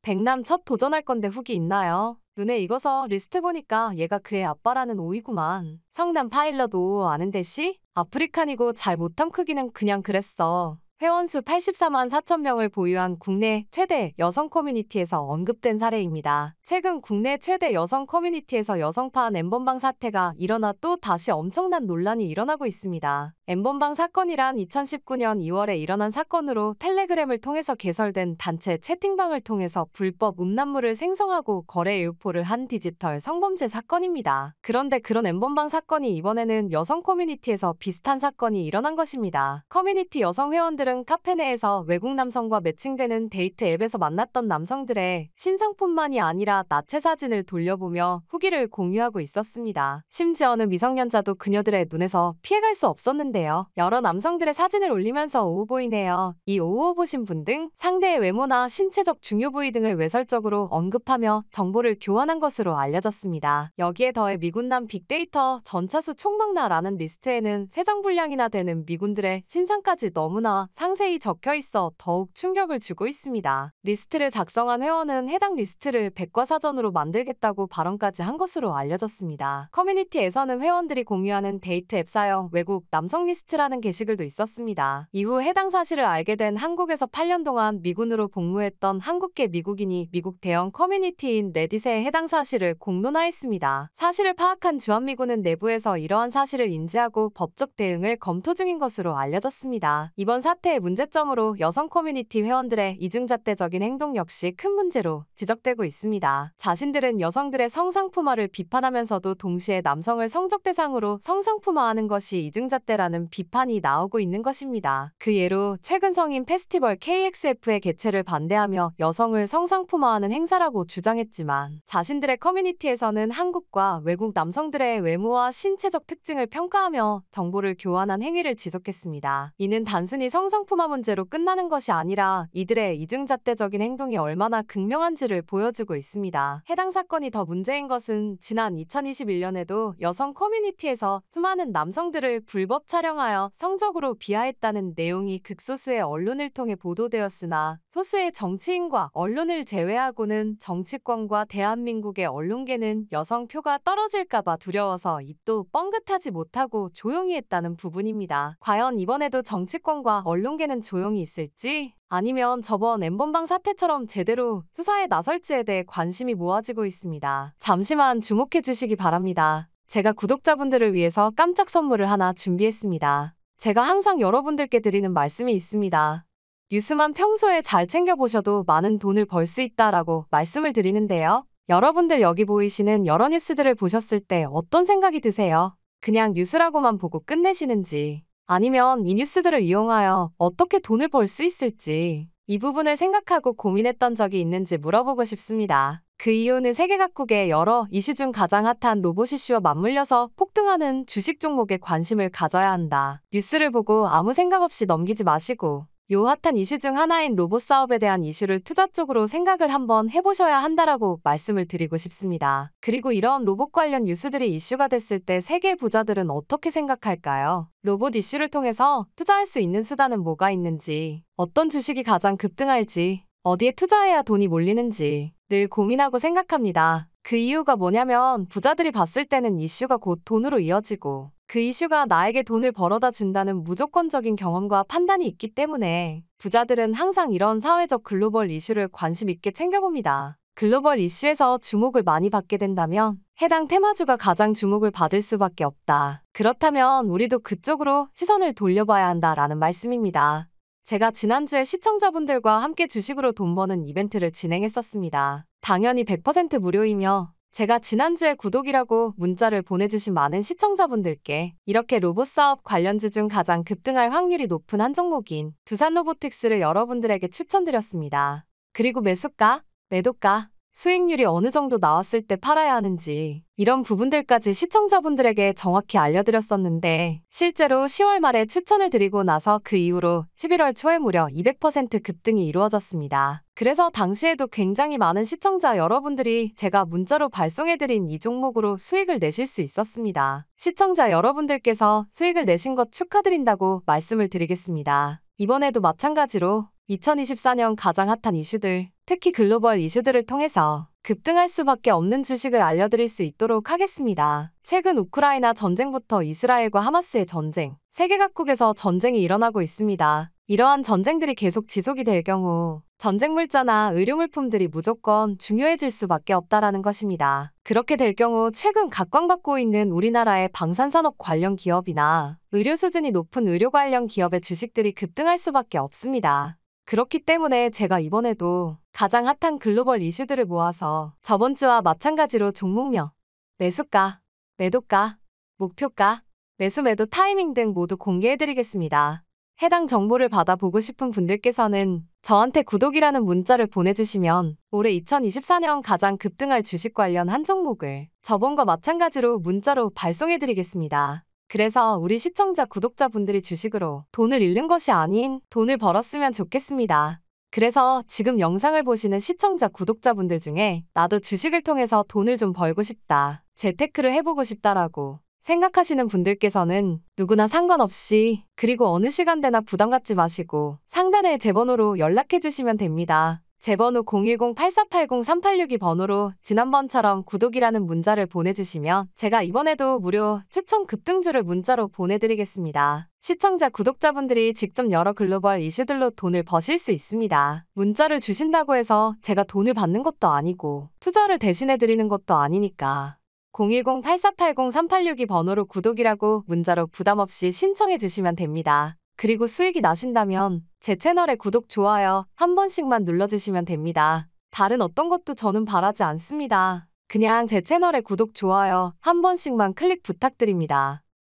백남 첫 도전할 건데 후기 있나요? 눈에 익어서 리스트 보니까 얘가 그의 아빠라는 오이구만. 성남 파일럿 5 아는데 씨? 아프리칸이고 잘 못함 크기는 그냥 그랬어. 회원수 84만 4천 명을 보유한 국내 최대 여성 커뮤니티에서 언급된 사례입니다. 최근 국내 최대 여성 커뮤니티에서 여성파 엠번방 사태가 일어나 또 다시 엄청난 논란이 일어나고 있습니다. 엠번방 사건이란 2019년 2월에 일어난 사건으로 텔레그램을 통해서 개설된 단체 채팅방을 통해서 불법 음란물을 생성하고 거래 유포를 한 디지털 성범죄 사건입니다. 그런데 그런 엠번방 사건이 이번에는 여성 커뮤니티에서 비슷한 사건이 일어난 것입니다. 커뮤니티 여성 회원들은 카페 내에서 외국 남성과 매칭되는 데이트 앱에서 만났던 남성들의 신상뿐만이 아니라 나체 사진을 돌려보며 후기를 공유하고 있었습니다. 심지어는 미성년자도 그녀들의 눈에서 피해갈 수 없었는데요. 여러 남성들의 사진을 올리면서 오우 보이네요. 이 오우 보신 분 등 상대의 외모나 신체적 중요 부위 등을 외설적으로 언급하며 정보를 교환한 것으로 알려졌습니다. 여기에 더해 미군남 빅데이터 전차수 총망라라는 리스트에는 세정분량이나 되는 미군들의 신상까지 너무나 상세히 적혀 있어 더욱 충격을 주고 있습니다. 리스트를 작성한 회원은 해당 리스트를 백과사전으로 만들겠다고 발언까지 한 것으로 알려졌습니다. 커뮤니티에서는 회원들이 공유하는 데이트 앱 사용 외국 남성 리스트라는 게시글도 있었습니다. 이후 해당 사실을 알게 된 한국에서 8년 동안 미군으로 복무했던 한국계 미국인이 미국 대형 커뮤니티인 레딧에 해당 사실을 공론화했습니다. 사실을 파악한 주한미군은 내부에서 이러한 사실을 인지하고 법적 대응을 검토 중인 것으로 알려졌습니다. 이번 사태의 문제점으로 여성 커뮤니티 회원들의 이중잣대적인 행동 역시 큰 문제로 지적되고 있습니다. 자신들은 여성들의 성상품화를 비판하면서도 동시에 남성을 성적 대상으로 성상품화하는 것이 이중잣대라는 비판이 나오고 있는 것입니다. 그 예로 최근 성인 페스티벌 KXF의 개최를 반대하며 여성을 성상품화하는 행사라고 주장했지만 자신들의 커뮤니티에서는 한국과 외국 남성들의 외모와 신체적 특징을 평가하며 정보를 교환한 행위를 지속했습니다. 이는 단순히 성상품화 문제로 끝나는 것이 아니라 이들의 이중잣대적인 행동이 얼마나 극명한지를 보여주고 있습니다. 해당 사건이 더 문제인 것은 지난 2021년에도 여성 커뮤니티에서 수많은 남성들을 불법 촬영하여 성적으로 비하했다는 내용이 극소수의 언론을 통해 보도되었으나 소수의 정치인과 언론을 제외하고는 정치권과 대한민국의 언론계는 여성 표가 떨어질까봐 두려워서 입도 뻥긋하지 못하고 조용히 했다는 부분입니다. 과연 이번에도 정치권과 언론계는 조용히 있을지 아니면 저번 엠번방 사태처럼 제대로 수사에 나설지에 대해 관심이 모아지고 있습니다. 잠시만 주목해 주시기 바랍니다. 제가 구독자분들을 위해서 깜짝 선물을 하나 준비했습니다. 제가 항상 여러분들께 드리는 말씀이 있습니다. 뉴스만 평소에 잘 챙겨보셔도 많은 돈을 벌 수 있다라고 말씀을 드리는데요. 여러분들 여기 보이시는 여러 뉴스들을 보셨을 때 어떤 생각이 드세요? 그냥 뉴스라고만 보고 끝내시는지 아니면 이 뉴스들을 이용하여 어떻게 돈을 벌 수 있을지 이 부분을 생각하고 고민했던 적이 있는지 물어보고 싶습니다. 그 이유는 세계 각국의 여러 이슈 중 가장 핫한 로봇 이슈와 맞물려서 폭등하는 주식 종목에 관심을 가져야 한다. 뉴스를 보고 아무 생각 없이 넘기지 마시고 요 핫한 이슈 중 하나인 로봇 사업에 대한 이슈를 투자 쪽으로 생각을 한번 해보셔야 한다라고 말씀을 드리고 싶습니다. 그리고 이런 로봇 관련 뉴스들이 이슈가 됐을 때 세계 부자들은 어떻게 생각할까요? 로봇 이슈를 통해서 투자할 수 있는 수단은 뭐가 있는지, 어떤 주식이 가장 급등할지, 어디에 투자해야 돈이 몰리는지 늘 고민하고 생각합니다. 그 이유가 뭐냐면 부자들이 봤을 때는 이슈가 곧 돈으로 이어지고 그 이슈가 나에게 돈을 벌어다 준다는 무조건적인 경험과 판단이 있기 때문에 부자들은 항상 이런 사회적 글로벌 이슈를 관심 있게 챙겨봅니다. 글로벌 이슈에서 주목을 많이 받게 된다면 해당 테마주가 가장 주목을 받을 수밖에 없다. 그렇다면 우리도 그쪽으로 시선을 돌려봐야 한다라는 말씀입니다. 제가 지난주에 시청자분들과 함께 주식으로 돈 버는 이벤트를 진행했었습니다. 당연히 100% 무료이며 제가 지난주에 구독이라고 문자를 보내주신 많은 시청자분들께 이렇게 로봇 사업 관련주 중 가장 급등할 확률이 높은 한 종목인 두산로보틱스를 여러분들에게 추천드렸습니다. 그리고 매수가, 매도가, 수익률이 어느 정도 나왔을 때 팔아야 하는지 이런 부분들까지 시청자분들에게 정확히 알려드렸었는데 실제로 10월 말에 추천을 드리고 나서 그 이후로 11월 초에 무려 200% 급등이 이루어졌습니다. 그래서 당시에도 굉장히 많은 시청자 여러분들이 제가 문자로 발송해드린 이 종목으로 수익을 내실 수 있었습니다. 시청자 여러분들께서 수익을 내신 것 축하드린다고 말씀을 드리겠습니다. 이번에도 마찬가지로 2024년 가장 핫한 이슈들, 특히 글로벌 이슈들을 통해서 급등할 수밖에 없는 주식을 알려드릴 수 있도록 하겠습니다. 최근 우크라이나 전쟁부터 이스라엘과 하마스의 전쟁, 세계 각국에서 전쟁이 일어나고 있습니다. 이러한 전쟁들이 계속 지속이 될 경우 전쟁 물자나 의료물품들이 무조건 중요해질 수밖에 없다라는 것입니다. 그렇게 될 경우 최근 각광받고 있는 우리나라의 방산산업 관련 기업이나 의료 수준이 높은 의료 관련 기업의 주식들이 급등할 수밖에 없습니다. 그렇기 때문에 제가 이번에도 가장 핫한 글로벌 이슈들을 모아서 저번 주와 마찬가지로 종목명, 매수가, 매도가, 목표가, 매수 매도 타이밍 등 모두 공개해드리겠습니다. 해당 정보를 받아보고 싶은 분들께서는 저한테 구독이라는 문자를 보내주시면 올해 2024년 가장 급등할 주식 관련 한 종목을 저번과 마찬가지로 문자로 발송해드리겠습니다. 그래서 우리 시청자 구독자분들이 주식으로 돈을 잃는 것이 아닌 돈을 벌었으면 좋겠습니다. 그래서 지금 영상을 보시는 시청자 구독자분들 중에 나도 주식을 통해서 돈을 좀 벌고 싶다, 재테크를 해보고 싶다라고 생각하시는 분들께서는 누구나 상관없이 그리고 어느 시간대나 부담 갖지 마시고 상단에 제 번호로 연락해 주시면 됩니다. 제 번호 010-8480-3862 번호로 지난번처럼 구독이라는 문자를 보내주시면 제가 이번에도 무료 추천 급등주를 문자로 보내드리겠습니다. 시청자 구독자분들이 직접 여러 글로벌 이슈들로 돈을 버실 수 있습니다. 문자를 주신다고 해서 제가 돈을 받는 것도 아니고 투자를 대신해드리는 것도 아니니까 010-8480-3862 번호로 구독이라고 문자로 부담없이 신청해 주시면 됩니다. 그리고 수익이 나신다면 제 채널에 구독, 좋아요 한 번씩만 눌러주시면 됩니다. 다른 어떤 것도 저는 바라지 않습니다. 그냥 제 채널에 구독, 좋아요 한 번씩만 클릭 부탁드립니다.